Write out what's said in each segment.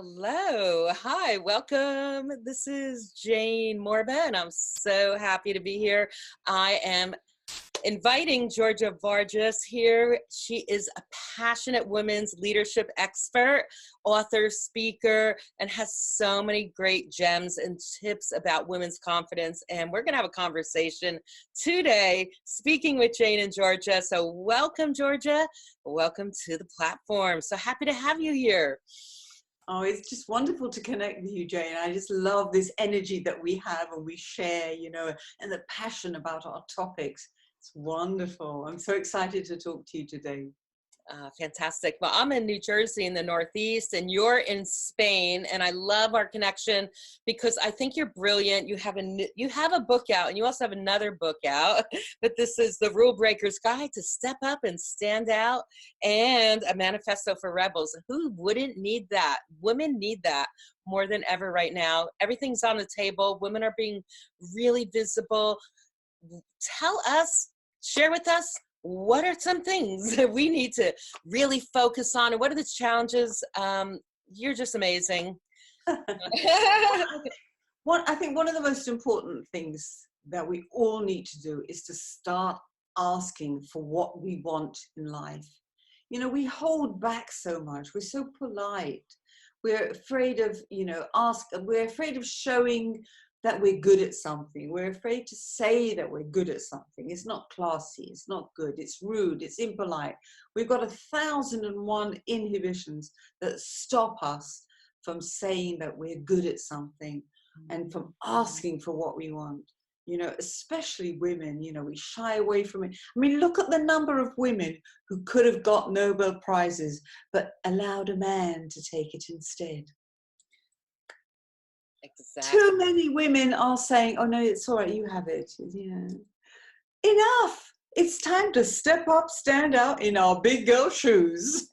Hello. Hi. Welcome. This is Jane Morba, and I'm so happy to be here. I am inviting Georgia Varjas here. She is a passionate women's leadership expert, author, speaker, and has so many great gems and tips about women's confidence. And we're going to have a conversation today speaking with Jane and Georgia. So welcome, Georgia. Welcome to the platform. So happy to have you here. Oh, it's just wonderful to connect with you, Jane. I just love this energy that we have and we share, and the passion about our topics. It's wonderful. I'm so excited to talk to you today. Fantastic. Well, I'm in New Jersey in the Northeast, and you're in Spain, and I love our connection because I think you're brilliant. You have a book out, and you also have another book out. But this is the Rule Breaker's Guide to Step Up and Stand Out, and a manifesto for rebels. Who wouldn't need that? Women need that more than ever right now. Everything's on the table. Women are being really visible. Tell us, share with us, what are some things that we need to really focus on, and what are the challenges? You're just amazing. I think one of the most important things that we all need to do is to start asking for what we want in life. We hold back so much. We're so polite. We're afraid of, we're afraid of showing that we're good at something. We're afraid to say that we're good at something. It's not classy, it's not good, it's rude, it's impolite. We've got 1,001 inhibitions that stop us from saying that we're good at something and from asking for what we want. Especially women, we shy away from it. I mean, look at the number of women who could have got Nobel Prizes, but allowed a man to take it instead. Exactly. Too many women are saying, oh no, it's all right, you have it. Yeah. Enough. It's time to step up, stand out in our big girl shoes.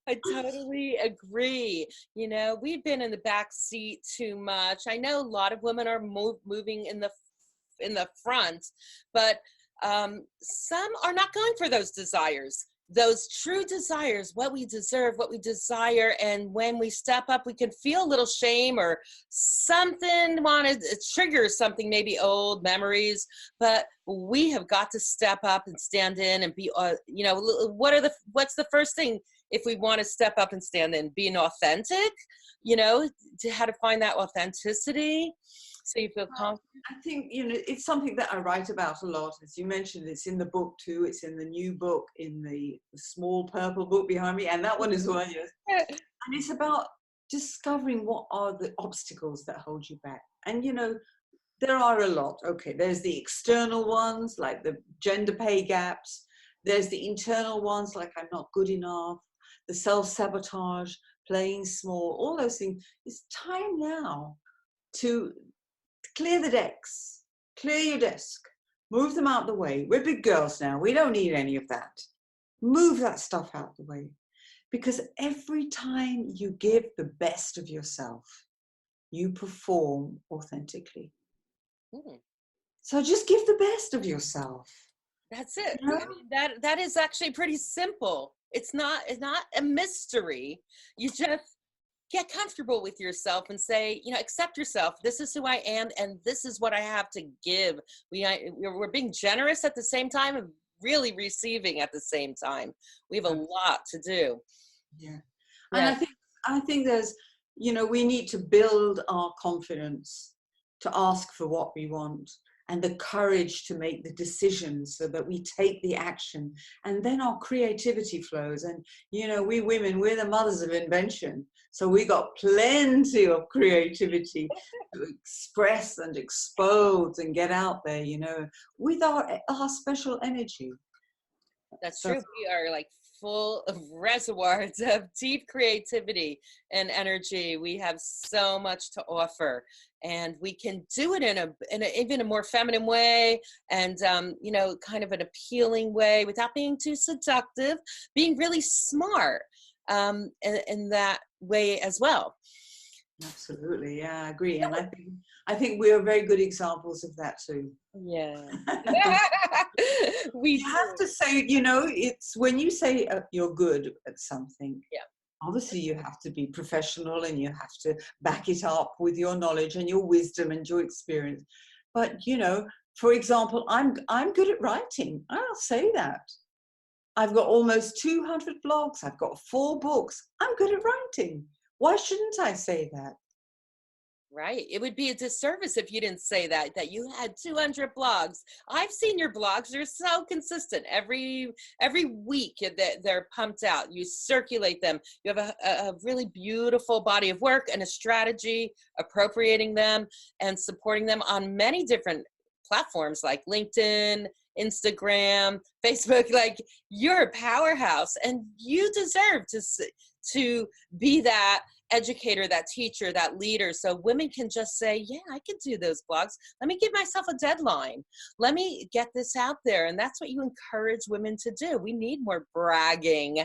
I totally agree. We've been in the back seat too much. I know a lot of women are moving in the front, but some are not going for those desires. Those true desires, what we deserve, what we desire. And when we step up, we can feel a little shame or something wanted to trigger something, maybe old memories, but we have got to step up and stand in and be, what's the first thing if we want to step up and stand in? Being authentic, to how to find that authenticity. So you feel confident. I think, it's something that I write about a lot. As you mentioned, it's in the book too. It's in the new book, in the small purple book behind me. And that one is one, yes. And it's about discovering what are the obstacles that hold you back. And, there are a lot. Okay, there's the external ones, like the gender pay gaps. There's the internal ones, like I'm not good enough, the self-sabotage, playing small, all those things. It's time now to clear the decks, clear your desk, move them out the way. We're big girls now. We don't need any of that. Move that stuff out the way. Because every time you give the best of yourself, you perform authentically. So just give the best of yourself. That's it. I mean, that is actually pretty simple. It's not a mystery. You just get comfortable with yourself and say, accept yourself. This is who I am, and this is what I have to give. We're being generous at the same time and really receiving at the same time. We have a lot to do. Yeah. And I think there's, we need to build our confidence to ask for what we want, and the courage to make the decisions so that we take the action, and then our creativity flows. And we women, we're the mothers of invention, so we got plenty of creativity to express and expose and get out there, with our special energy. That's true. We are like full of reservoirs of deep creativity and energy. We have so much to offer, and we can do it in a even a more feminine way, and kind of an appealing way without being too seductive, being really smart in that way as well. Absolutely, yeah, I agree. And I think we are very good examples of that too. Yeah. You have to say, it's when you say you're good at something, yeah, Obviously, you have to be professional and you have to back it up with your knowledge and your wisdom and your experience. But, you know, for example, I'm good at writing. I'll say that. I've got almost 200 blogs. I've got 4 books. I'm good at writing. Why shouldn't I say that? Right. It would be a disservice if you didn't say that you had 200 blogs. I've seen your blogs. They're so consistent. Every week they're pumped out. You circulate them. You have a really beautiful body of work and a strategy appropriating them and supporting them on many different platforms like LinkedIn, Instagram, Facebook. Like, you're a powerhouse and you deserve to be that educator, that teacher, that leader, so women can just say, yeah, I can do those blogs. Let me give myself a deadline. Let me get this out there. And that's what you encourage women to do. We need more bragging.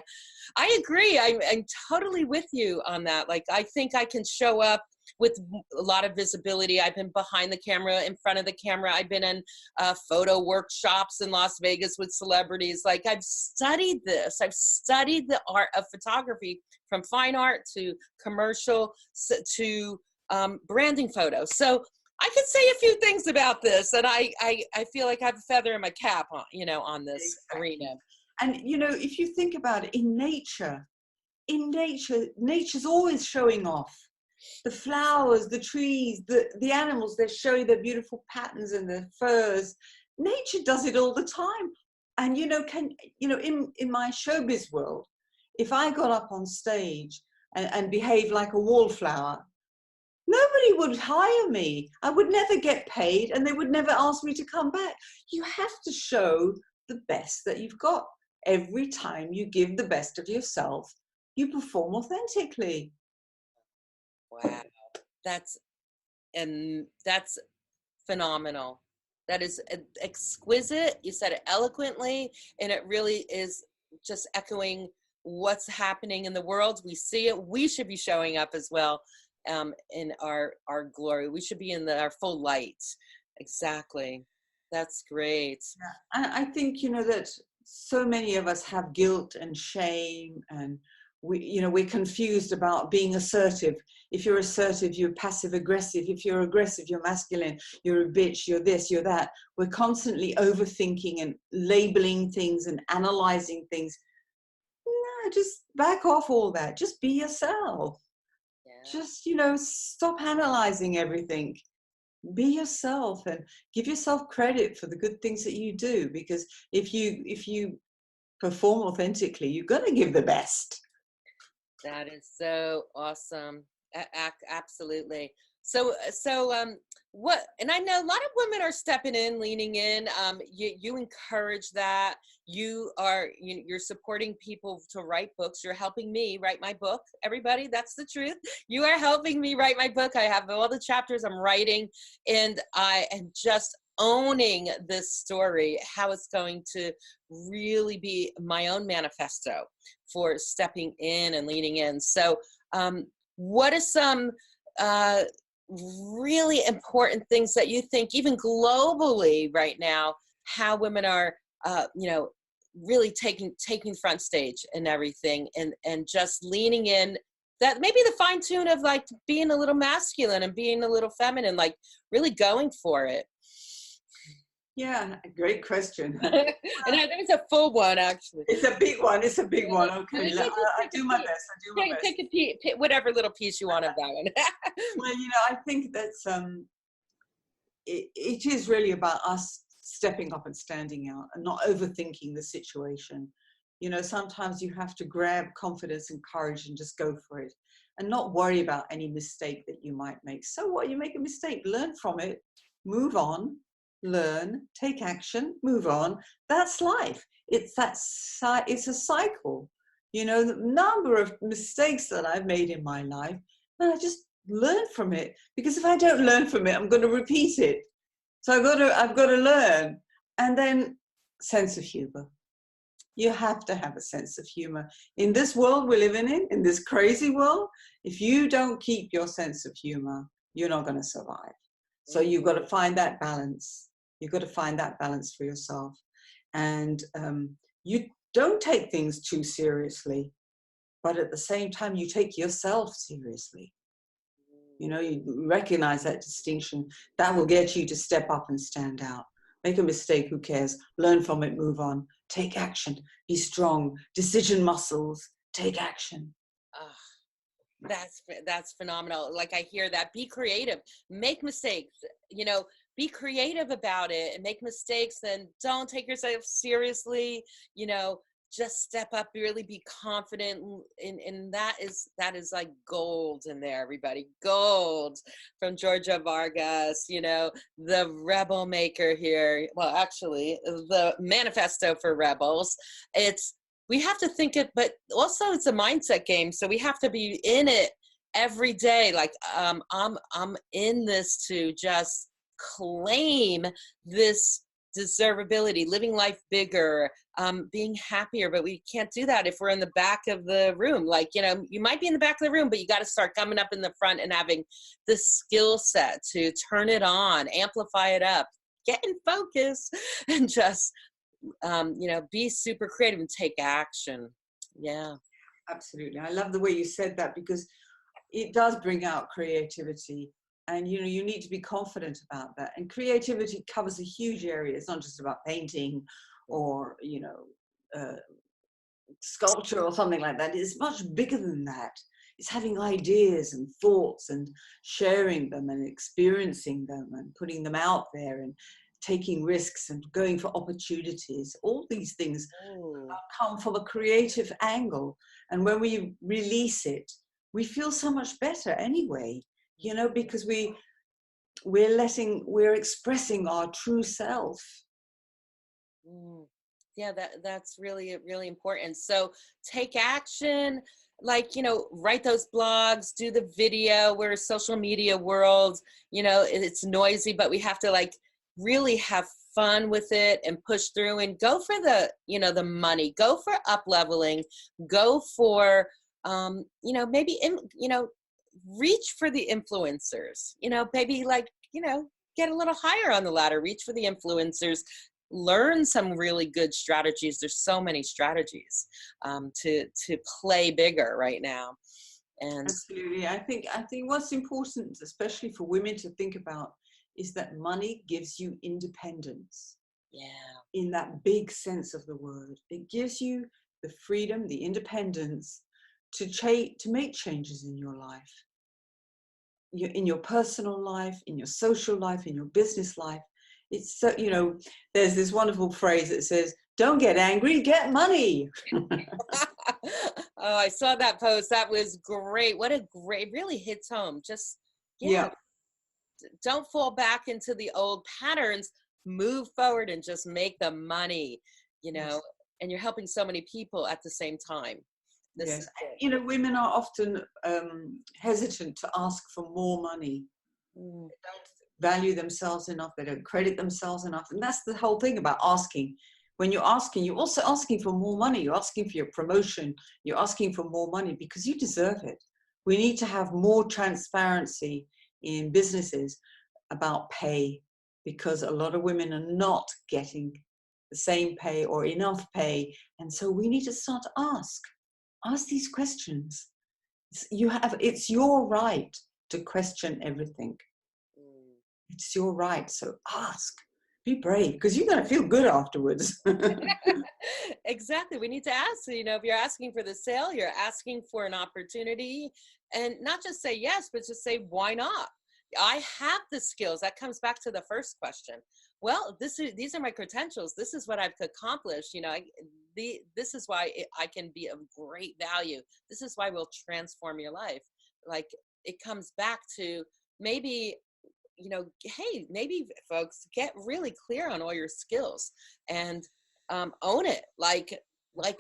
I agree. I'm totally with you on that. Like, I think I can show up with a lot of visibility. I've been behind the camera, in front of the camera. I've been in photo workshops in Las Vegas with celebrities. Like, I've studied this. I've studied the art of photography, from fine art to commercial to branding photos. So I could say a few things about this, and I feel like I have a feather in my cap on, on this arena. And, you know, if you think about it, in nature, nature's always showing off. The flowers, the trees, the animals, they're showing their beautiful patterns and their furs. Nature does it all the time. And, you know, in my showbiz world, if I got up on stage and behaved like a wallflower, nobody would hire me. I would never get paid and they would never ask me to come back. You have to show the best that you've got. Every time you give the best of yourself, you perform authentically. Wow. That's phenomenal. That is exquisite. You said it eloquently, and it really is just echoing what's happening in the world. We see it. We should be showing up as well, in our glory. We should be in our full light. Exactly. That's great. Yeah. I think, you know, that so many of us have guilt and shame, and we're confused about being assertive. If you're assertive, you're passive aggressive. If you're aggressive, you're masculine. You're a bitch, you're this, you're that. We're constantly overthinking and labeling things and analyzing things. No, just back off all that. Just be yourself. Yeah. Just, you know, stop analyzing everything. Be yourself and give yourself credit for the good things that you do, because if you perform authentically, you're going to give the best. That is so awesome. Absolutely. So, what, and I know a lot of women are stepping in, leaning in. You encourage that. You're supporting people to write books. You're helping me write my book. Everybody, that's the truth. You are helping me write my book. I have all the chapters I'm writing, and I am just owning this story, how it's going to really be my own manifesto for stepping in and leaning in. So, what are some really important things that you think, even globally right now, how women are, really taking front stage and everything, and just leaning in, that maybe the fine tune of like being a little masculine and being a little feminine, like really going for it? Yeah, great question. And there's a full one, actually. It's a big one. It's a big one. Okay, I do my best. I do my best. Take a piece, whatever little piece you want of that one. Well, you know, I think that's it is really about us stepping up and standing out and not overthinking the situation. You know, sometimes you have to grab confidence and courage and just go for it, and not worry about any mistake that you might make. So what? You make a mistake, learn from it, move on. Learn, take action, move on. That's life. It's a cycle. You know, the number of mistakes that I've made in my life, and I just learn from it, because if I don't learn from it, I'm going to repeat it. So I've got to learn. And then sense of humor. You have to have a sense of humor in this world we're living in this crazy world. If you don't keep your sense of humor, you're not going to survive. So you've got to find that balance. You've got to find that balance for yourself. And you don't take things too seriously. but at the same time, you take yourself seriously. You recognize that distinction. That will get you to step up and stand out. Make a mistake, who cares? Learn from it, move on. Take action. Be strong. Decision muscles. Take action. That's phenomenal. Like, I hear that. Be creative. Make mistakes. Be creative about it and make mistakes. And don't take yourself seriously. Just step up. Really be confident. And that is like gold in there. Everybody, gold from Georgia Vargas. The rebel maker here. Well, actually, the manifesto for rebels. We have to think it, but also it's a mindset game. So we have to be in it every day. Like, I'm in this to just claim this deservability, living life bigger, being happier. But we can't do that if we're in the back of the room. Like, you might be in the back of the room, but you got to start coming up in the front and having the skill set to turn it on, amplify it up, get in focus, and just be super creative and take action. Yeah. Absolutely. I love the way you said that, because it does bring out creativity, and you need to be confident about that. And creativity covers a huge area. It's not just about painting or sculpture or something like that. It's much bigger than that. It's having ideas and thoughts and sharing them and experiencing them and putting them out there and taking risks and going for opportunities. All these things come from a creative angle. And when we release it, we feel so much better anyway, because we're expressing our true self. Yeah, that's really, really important. So take action, like, write those blogs, do the video. We're a social media world, it's noisy, but we have to like really have fun with it and push through and go for the money, go for up leveling, go for, maybe, reach for the influencers, maybe like, get a little higher on the ladder, reach for the influencers, learn some really good strategies. There's so many strategies to play bigger right now. And absolutely. I think what's important, especially for women, to think about is that money gives you independence. Yeah. In that big sense of the word, it gives you the freedom, the independence to make changes in your life, in your personal life, in your social life, in your business life. It's so, there's this wonderful phrase that says, "Don't get angry, get money." Oh, I saw that post. That was great. Really hits home. Just, yeah. Don't fall back into the old patterns, move forward and just make the money, Yes. And you're helping so many people at the same time. Yes. Women are often hesitant to ask for more money. They don't value themselves enough. They don't credit themselves enough. And that's the whole thing about asking. When you're asking, you're also asking for more money. You're asking for your promotion. You're asking for more money because you deserve it. We need to have more transparency in businesses about pay, because a lot of women are not getting the same pay or enough pay. And so we need to start to ask these questions. It's your right to question everything. It's your right. So ask, be brave, because you're going to feel good afterwards. Exactly. We need to ask, if you're asking for the sale, you're asking for an opportunity, and not just say yes, but just say, why not? I have the skills. That comes back to the first question. Well, these are my credentials. This is what I've accomplished. This is why I can be of great value. This is why we'll transform your life. Like, it comes back to maybe, hey, maybe folks, get really clear on all your skills and own it. Like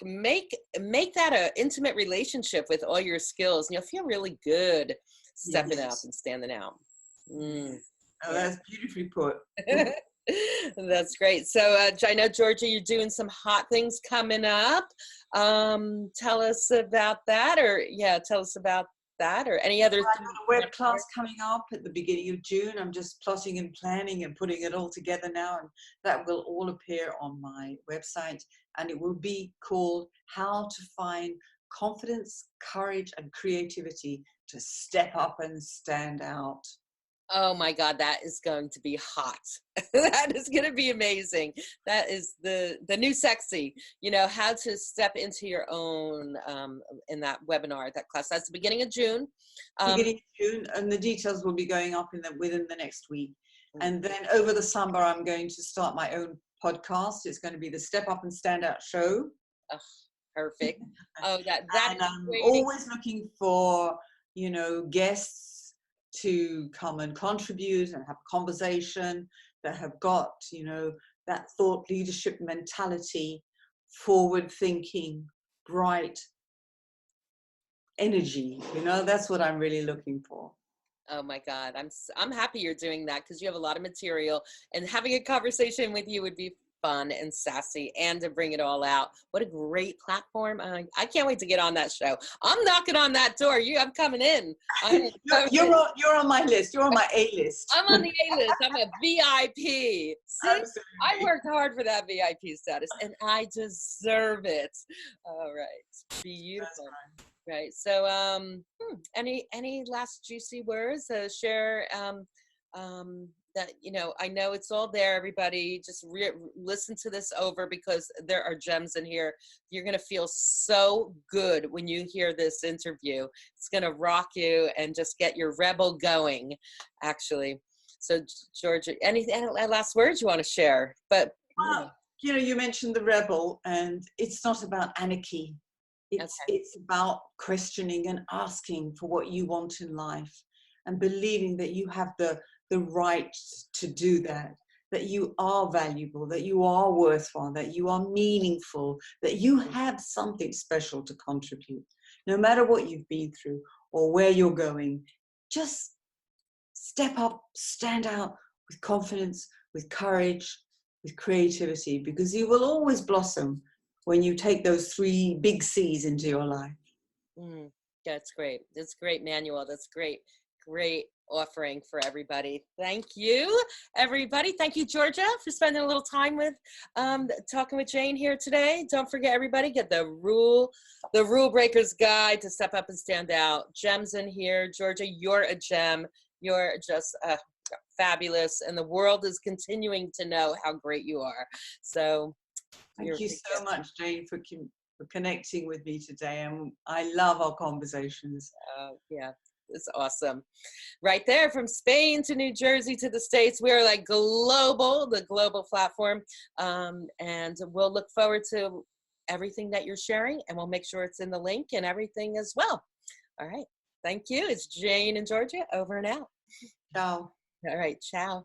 make that an intimate relationship with all your skills, and you'll feel really good stepping up and standing out. Oh, that's beautifully put. That's great. So I know, Georgia, you're doing some hot things coming up. Tell us about that, or any other. I've got a web class coming up at the beginning of June. I'm just plotting and planning and putting it all together now, and that will all appear on my website, and it will be called How to Find confidence, courage, and creativity to step up and stand out. Oh my God, that is going to be hot. That is going to be amazing. That is the new sexy, how to step into your own in that webinar, that class. That's the beginning of June. Beginning of June, and the details will be going up within the next week. And then over the summer, I'm going to start my own podcast. It's going to be the Step Up and Stand Out show. Oh, perfect. Oh, that and I'm always looking for, guests to come and contribute and have a conversation that have got, that thought leadership mentality, forward thinking, bright energy. That's what I'm really looking for. Oh my God, I'm happy you're doing that, because you have a lot of material, and having a conversation with you would be fun and sassy, and to bring it all out. What a great platform. I can't wait to get on that show. I'm knocking on that door. I'm coming in. You're on my list. You're on my A list. I'm on the A list. I'm a VIP. See, absolutely. I worked hard for that VIP status, and I deserve it. All right. Beautiful. Right. So, any last juicy words share, that, I know it's all there, everybody. Just listen to this over, because there are gems in here. You're going to feel so good when you hear this interview. It's going to rock you and just get your rebel going, actually. So, Georgia, any last words you want to share? But, you mentioned the rebel, and it's not about anarchy. It's about questioning and asking for what you want in life, and believing that you have the right to do that you are valuable, that you are worthwhile, that you are meaningful, that you have something special to contribute. No matter what you've been through or where you're going, just step up, stand out with confidence, with courage, with creativity, because you will always blossom when you take those 3 big C's into your life. That's great. That's great, Manuel. That's great. Great offering for everybody. Thank you, everybody. Thank you, Georgia, for spending a little time with talking with Jane here today. Don't forget, everybody, get the Rule Breakers Guide to Step Up and Stand Out. Gems in here. Georgia, you're a gem. You're just fabulous, and the world is continuing to know how great you are. So thank you so much, Jane, for connecting with me today. And I love our conversations. Yeah, it's awesome. Right there, from Spain to New Jersey to the States, we're like the global platform. And we'll look forward to everything that you're sharing, and we'll make sure it's in the link and everything as well. All right. Thank you. It's Jane and Georgia, over and out. Ciao. All right. Ciao.